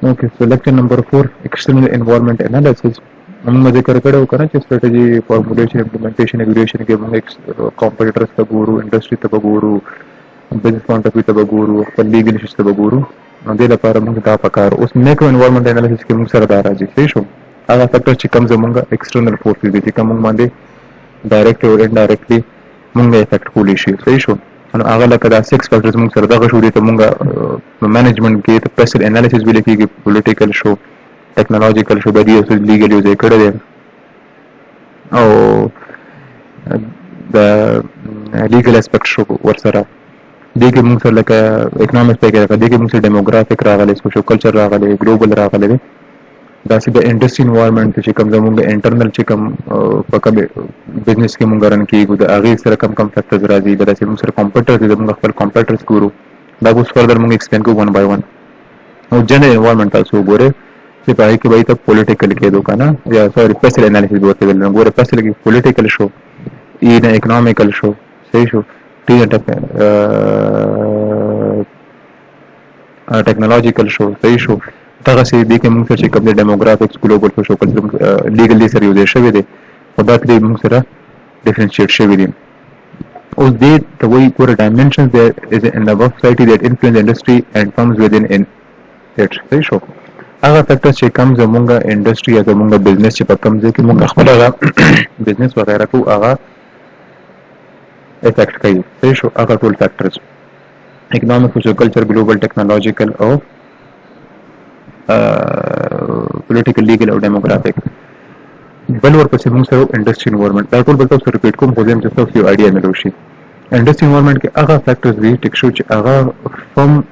Okay, so lecture number 4, external environment analysis. हमने ذिक्र करा होगा ना कि strategy formulation implementation evaluation के हम competitors ता guru industry ता guru business point of view ता guru legal issues ता guru दे ला पार हम ता पकार उस macro environment analysis के हम सरदार आजी सही शो आगा factors चिकम जमुंगा external forces दे चिकम मंदे direct or indirectly munga effect kuli shi sai sho an agala kada six factors mung sar daga shuri to munga management ke to pressure analysis bi leki political show technological show badi so legal use kada de oh the legal aspect show warsara dege mung sar laka economics pe kada dege mung sar demographic ragale social culture ragale global ragale داسې د انډستری انوایرنمنت چې کوم زموږ انټرنل چې کوم په کوم بزنس کې مونږ رن کیږو د هغه سره کم کم فیکټرز راځي د داسې موږ سره کمپیوټر دي موږ خپل کمپیوټرز ګورو دا اوس فردر موږ ایکسپلین کوو ون بای ون او جنرال انوایرنمنت تاسو وګورئ چې په هغه کې به تاسو پولیټیکل کې دوه کنه یا سوري فیصل انالیسس ورته ویل نو ګوره فیصل کې پولیټیکل شو ای نه اکونومیکل شو صحیح شو ټی ټیکنالوژیکل شو صحیح شو دغه سي د کوم څه چې کوم د ډیموګرافکس ګلوبل سوشل کلچر لیګلی سره یو ځای شوی دی او دا ترې موږ سره ډیفرنشیټ شوی دی اوس دې ته وایي ګوره ډایمنشنز there is in the work society that influence industry and firms within in it صحیح شو هغه فیکټرز چې کوم زمونږ انډستری یا زمونږ بزنس چې په کوم ځای کې موږ خپل هغه بزنس وغیرہ کو هغه افیکټ کوي صحیح شو هغه ټول فیکټرز economic social culture global technological او political legal او demographic بل ورپسې موږ سره انډستری انوایرنمنت دا ټول به تاسو ریپیټ کوم خو زم چې تاسو یو اډیا ملو شي انډستری انوایرنمنت کې هغه فیکټرز دي ټیک شو چې هغه فهم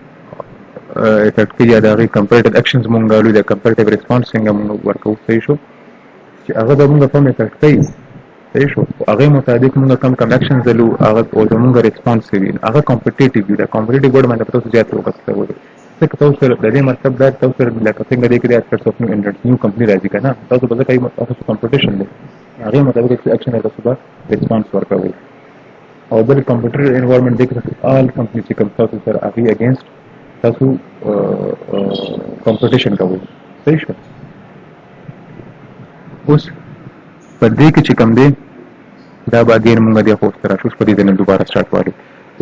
افیکټ کوي دا غي کمپیریټیو اکشنز مونږ غواړو دا کمپیریټیو ریسپانس څنګه مونږ ورکو صحیح شو چې هغه د مونږ فهم افیکټ کوي صحیح شو هغه مطابق مونږ کم اکشنز لرو هغه او زمونږ ریسپانس کوي هغه کمپیټیټیو دی دا کمپیټیټیو ورډ باندې تاسو زیات وکړئ څنګه تاسو سره د دې مطلب دا تاسو سره لکه څنګه دې کې د اسپیکټس اف نیو کمپنی راځي کنه تاسو به کوي تاسو کمپټیشن دی هغه مطابق چې اکشن تاسو به ریسپانس ورکوي او بل کمپیوټر انوایرنمنت دې کې آل کمپنی چې کوم تاسو سره هغه اگینست تاسو کمپټیشن کوي صحیح شو اوس په دې کې چې کوم دی دا باګین موږ د خو سره شو په دې نه دوباره سٹارټ وایو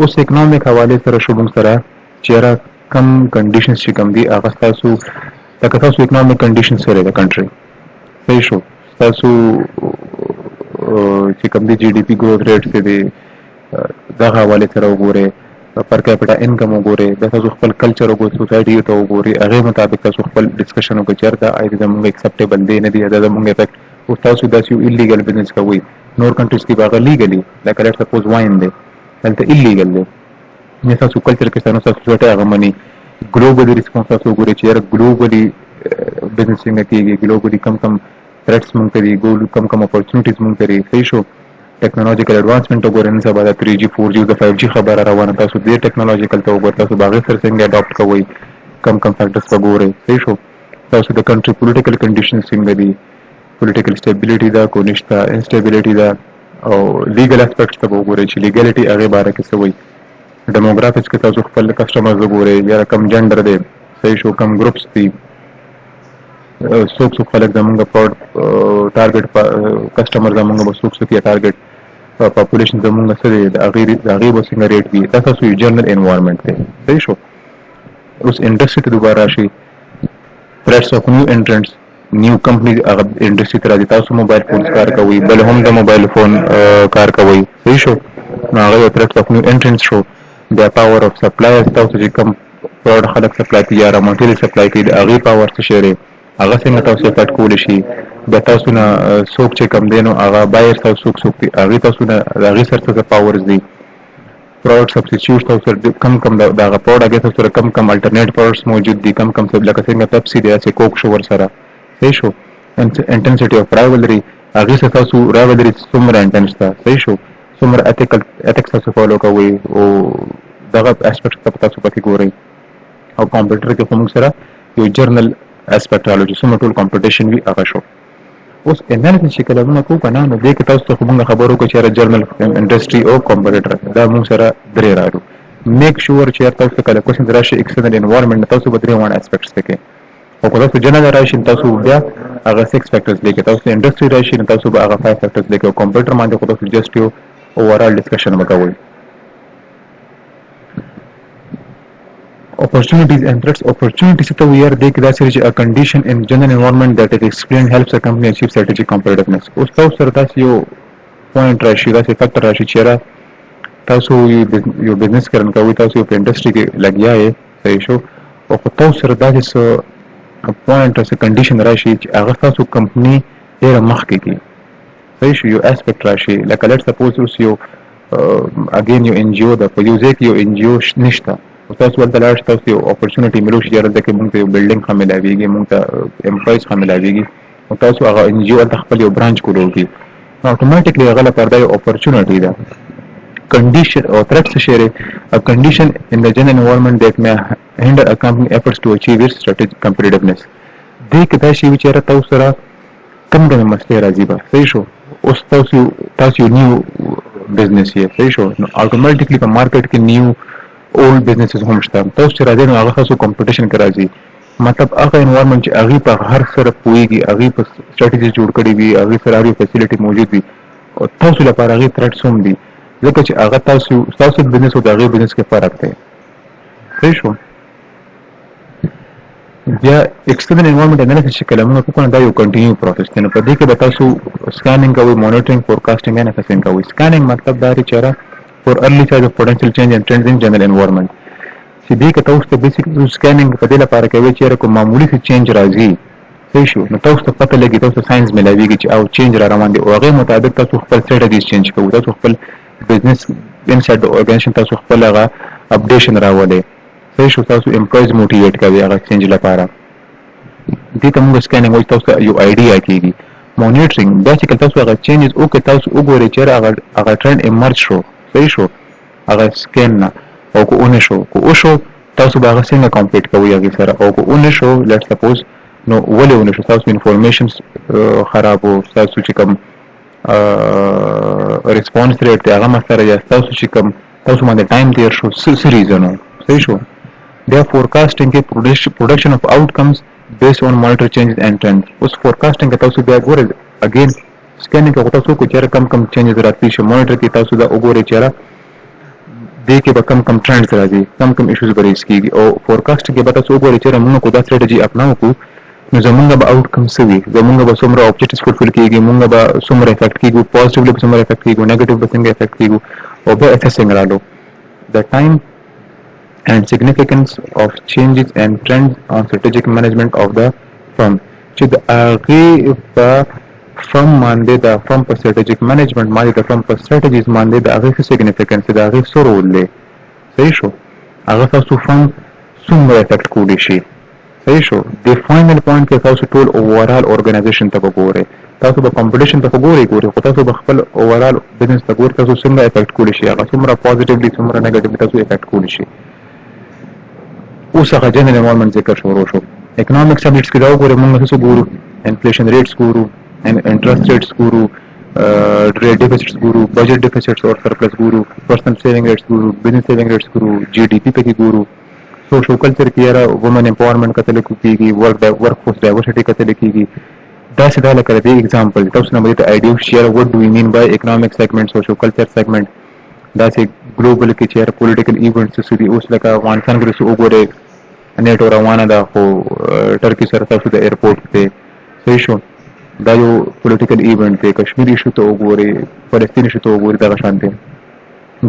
اوس اکونومیک حواله سره شو موږ سره چیرې کم کنډیشنز چې کوم دي هغه تاسو لکه تاسو اکونومیک کنډیشنز سره د کنټری صحیح شو تاسو چې کوم دي جی ډي پی ګروث ریټ څه دي دغه حواله سره وګورئ پر کیپټا انکم وګورئ د تاسو خپل کلچر وګورئ سوسایټي ته وګورئ هغه مطابق تاسو خپل ډسکشن وکړئ چیرته اې زموږ اکسپټیبل دی نه دی دا زموږ افیکټ او تاسو داسې یو ایلیګل بزنس کوي نور کنټریز کې باغ لیګلی لکه لیټس سپوز واین دی دلته ایلیګل دی نه تاسو کلچر کې تاسو سوسایټي هغه مني ګلوبلی ریسپانس تاسو وګورئ چې یاره ګلوبلی بزنس څنګه کېږي ګلوبلی کم کم threats مونږ ته دي کم کم اپورچونټیز مونږ ته دي صحیح شو ټیکنالوژیکل ایڈوانسمنٹ وګورئ نن سبا د 3G 4G او د 5G خبره روانه تاسو دې ټیکنالوژیکل ته وګورئ تاسو باغ سره څنګه اډاپټ کوئ کم کم فیکټرز وګورئ صحیح شو تاسو د کنټری پولیټیکل کنډیشن څنګه دي پولیټیکل سټیبিলিټي دا کو نشته انسټیبিলিټي دا او لیګل اسپیکټس ته وګورئ چې لیګلیټي هغه باره کې څه وایي ډیموګرافکس کې تاسو خپل کسٹمرز وګورئ یا کم جندر دی صحیح شو کم ګروپس دي څوک خلک زمونږ په ټارګټ کسٹمر زمونږ به څوک څه ټارګټ پاپولیشن زمونږ څه دی د هغې به څنګه ریټ وي دا تاسو یو جنرل انوایرنمنټ دی صحیح شو اوس انډسټري ته دوباره راشي threats of new entrants نیو کمپنی هغه انډسټري ته راځي تاسو موبایل فون کار کوي بل هم د موبایل فون کار کوي صحیح شو نو هغه threats of new entrants شو د پاور اف سپلایرز تاسو چې کوم پروډکټ خلک سپلای کوي یا را مټیریل سپلای کوي د هغه پاور څه شری هغه څنګه تاسو پټ کول شي د تاسو نه څوک چې کم دینو هغه بایر تاسو څوک دي هغه تاسو نه هغه سره څه پاورز دي پروډکټ سبستیټیوټ تاسو کم کم دا پروډکټ تاسو کم کم الټرنیټ پروډکټس موجود دي کم کم څه لکه څنګه پیپسي دی چې کوک شو ور سره صحیح شو انټنسټي اف رایولري هغه څه تاسو رایولري څومره انټنس ده صحیح شو څومره ایتکس تاسو فالو کوئ او دغه اسپیکټ تاسو پکې ګورئ او کمپیوټر کې کوم سره یو جرنل اسپیکټ راځي چې څومره ټول کمپټیشن وی هغه شو اوس انالیسس چې کله موږ کوو کنه نو دې کې تاسو ته موږ خبرو کو چې جرنل انډستری او کمپیوټر دا موږ سره درې راځو میک شور چې تاسو کله کوم راشي ایکسترنل انوایرنمنت تاسو به درې وان اسپیکټس کې او که تاسو جنرال راشي تاسو بیا هغه 6 فیکټرز لیکي تاسو انډستری راشي تاسو به هغه 5 فیکټرز لیکي او کمپیوټر باندې خو تاسو جست یو اوورال ډسکشن وکوي opportunities and threats opportunities ته ویار دی کې دا چې a condition in general environment that is explained helps a company achieve strategic competitiveness اوس تاسو سره تاسو یو پوینټ راشي دا فیکټر راشي چې تاسو یو بزنس کرن کوي تاسو په انډستری کې لګیا یې صحیح شو او تاسو سره دا چې پوینټ څه کنډیشن راشي چې هغه تاسو کمپنی ډیره مخکې کی صحیح شو یو اسپیکټ راشي لکه لیټ سپوز اوس یو اگین یو ان جی او د په یو ځای کې یو ان جی او نشته تاسو ولته لاړ تاسو یو اپورتونټی ملو شي چې دلته موږ ته یو بلډینګ هم ملاويږي موږ ته امپلویز هم ملاويږي او تاسو هغه ان جی او ته خپل یو برانچ کولوږي اتوماتیکلی هغه لپاره یو اپورتونټی ده condition or threats share a condition in the general environment that may hinder a company efforts to achieve its strategic competitiveness دې کې دا شی چې تاسو سره کم د مسله راځي به صحیح شو اوس تاسو یو نیو بزنس یې صحیح شو نو اتوماتیکلی په مارکیټ کې نیو اولډ بزنسز هم شته تاسو چې راځي نو هغه تاسو کمپټیشن کې راځي مطلب هغه انوایرنمنت چې هغه په هر سره پويږي هغه په سټریټجی جوړ کړی وي هغه سره هغه فیسیلیټي موجود وي او تاسو لپاره هغه تھریټس هم دي ځکه چې هغه تاسو بزنس او هغه بزنس کې فرق دی صحیح شو بیا ایکسټرنل انوایرنمنت انالیسس چې کلمه په کومه دا یو کنټینیو پروسس دی نو په دې کې به تاسو سکانینګ کوئ مانیټرینګ فورکاسټینګ ان اسسینګ کوئ سکانینګ مطلب دا دی چې for early signs of potential change and trends in general environment چې دې کې تاسو ته بیسیکلی سکانینګ په دې لپاره کوي چې کوم معمولی څه چینج راځي صحیح شو نو تاسو ته پته لګي تاسو ساينس ملاويږي چې او چینج را روان دي او هغه مطابق تاسو خپل سټریټجی چینج کوئ تاسو خپل بزنس انسایډ د اورګانیزیشن تاسو خپل هغه اپډیشن راولئ صحیح شو تاسو امپلویز موټیویټ کوي هغه چینج لپاره دې ته موږ سکانینګ وایو تاسو یو آیډیا کیږي مانیټرینګ دا چې تاسو هغه چینجز او که تاسو وګورئ چې هغه ټرند ایمرج شو صحیح شو هغه سکین نه او کو اون شو تاسو به هغه څنګه کمپلیټ کوئ هغه سره او کو اون شو لیټ سپوز نو ولې اون شو تاسو انفارمیشن خراب او تاسو چې کوم ریسپانس ریټ دی هغه مسره یا تاسو چې کوم تاسو باندې ټایم تیر شو څه ریزن صحیح شو بیا فورکاسټینګ کې پروډکشن اف آوټکمز based on monitor changes and trends اوس فورکاسټینګ تاسو بیا ګورئ اگین سکینینګ کو تاسو کو چیرې کم چینجز راځي شي مانیټر کې تاسو دا وګورئ چیرې دې کې به کم ټرندز راځي کم ایشوز به ریس کیږي او فورکاسټ کې به تاسو وګورئ چې موږ کو دا سټریټجی اپناو کو نو زمونږ به آوټکم سوي زمونږ به څومره اوبجیکټیوز فولفل کیږي موږ به څومره افیکټ کیږي پوزټیولی به څومره افیکټ کیږي نیگیټیو به څنګه افیکټ کیږي او به اسسینګ رالو the time and significance of changes and trends on strategic management of the firm چې د هغې په فرم باندې د فرم په strategic management باندې د فرم په strategies باندې د هغې څه significance د هغې څه رول دی صحیح شو هغه تاسو فرم څومره افیکټ کولی شي صحیح شو د فاینل پوینټ کې تاسو ټول اوورال اورګنایزیشن ته وګورئ تاسو به کمپټیشن ته وګورئ خو تاسو به خپل اوورال بزنس ته وګورئ تاسو څنګه افیکټ کولی شي هغه څومره پوزټیولی څومره نیگیټیولی تاسو افیکټ کولی شي اوس هغه جنرال انوایرنمنت ذکر شروع شو اکونومیک سبجیکټس کې دا وګورئ موږ څه ګورو انفلیشن ریټس ګورو انټرست ریټس ګورو ټریډ ډیفیسټس ګورو بجټ ډیفیسټس او سرپلس ګورو پرسنل سیوینګ ریټس ګورو بزنس سیوینګ ریټس ګورو جی ډی پی پکې ګورو سوشل کلچر کې یاره وومن امپاورمنټ کتل کېږي ورک فورس ډایورسټي کتل کېږي دا څه دا لکه د ایگزامپل تاسو نه مې ته آیډیا شیر وات ډو یو مین بای اکونومیک سیګمنټ سوشل کلچر سیګمنټ دا چې ګلوبل کې چې پولیټیکل ایونټس څه دي اوس لکه افغانستان کې وګورئ نیټو روانه ده خو ټرکی سره تاسو د ایرپورټ ته صحیح شو دا یو پولیټیکل ایونټ دی کشمیر ایشو ته وګورئ فلسطین ایشو ته وګورئ دغه شان دی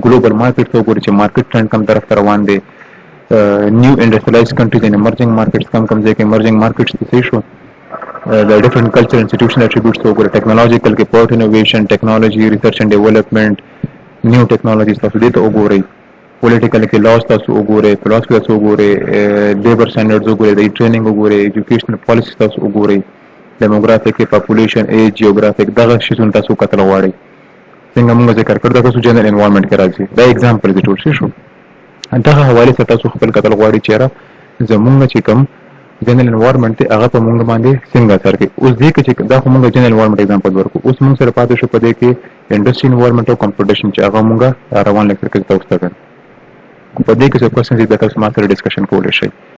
ګلوبل مارکیټ ته وګورئ چې مارکیټ ټرند کوم طرف ته روان دی نیو انډسټریالایز کنټریز ان ایمرجنګ مارکیټس کوم ځای کې ایمرجنګ مارکیټس دي صحیح شو د ډیفرنٹ کلچر انسټیټیوشن اټریبیوټس ته وګورئ ټیکنالوژیکل کې پورټ انوویشن ټیکنالوژي ریسرچ اینڈ ډیولپمنٹ نیو ټیکنالوژیز تاسو دې ته وګورئ پولیټیکل کې لاس تاسو وګورئ فلسفي تاسو وګورئ لیبر سټانډرډز وګورئ د ټریننګ وګورئ ایجوکیشنل پالیسی تاسو وګورئ ډیموګرافیک پاپولیشن ایج جیوګرافیک دغه شیزونه تاسو کتل غواړئ څنګه موږ ذکر کړو تاسو جنرال انوایرنمنت کې راځي دا ایگزامپل دی ټول شو دغه حواله سره تاسو خپل کتل غواړئ چې زمونږ چې کوم جنرال انوایرنمنت هغه په موږ باندې څنګه اثر کوي اوس دې کې چې دا موږ جنرال انوایرنمنت ایگزامپل ورکو اوس موږ سره پاتې شو په دې کې انډستری انوایرنمنت او کمپټیشن چې هغه موږ روان لیکچر کې تاسو ته په دې کې څه کوېسچنز دي تاسو ما سره ډسکشن کولای شئ